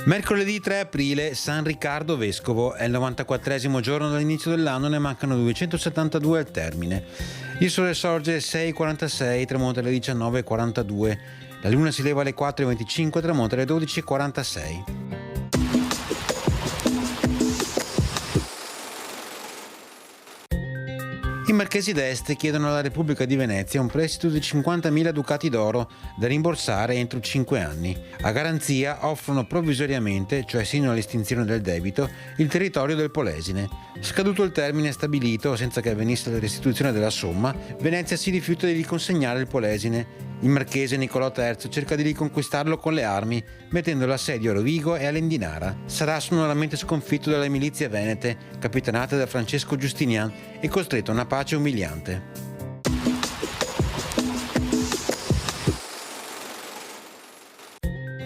Mercoledì 3 aprile, San Riccardo Vescovo, è il 94esimo giorno dall'inizio dell'anno, ne mancano 272 al termine. Il sole sorge alle 6:46, tramonta alle 19:42, la luna si leva alle 4:25, tramonta alle 12:46. I marchesi d'Este chiedono alla Repubblica di Venezia un prestito di 50.000 ducati d'oro da rimborsare entro 5 anni. A garanzia offrono provvisoriamente, cioè sino all'estinzione del debito, il territorio del Polesine. Scaduto il termine stabilito, senza che avvenisse la restituzione della somma, Venezia si rifiuta di riconsegnare il Polesine. Il marchese Niccolò III cerca di riconquistarlo con le armi, mettendo l'assedio a Rovigo e a Lendinara. Sarà sonoramente sconfitto dalle milizie venete, capitanate da Francesco Giustinian, e costretto a una pace umiliante.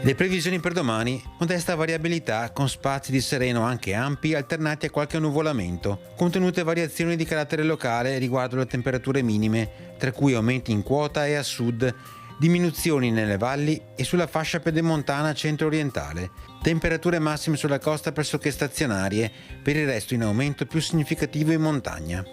Le previsioni per domani: modesta variabilità con spazi di sereno anche ampi alternati a qualche nuvolamento, contenute variazioni di carattere locale riguardo le temperature minime, tra cui aumenti in quota e a sud, diminuzioni nelle valli e sulla fascia pedemontana centro-orientale, temperature massime sulla costa pressoché stazionarie, per il resto in aumento più significativo in montagna.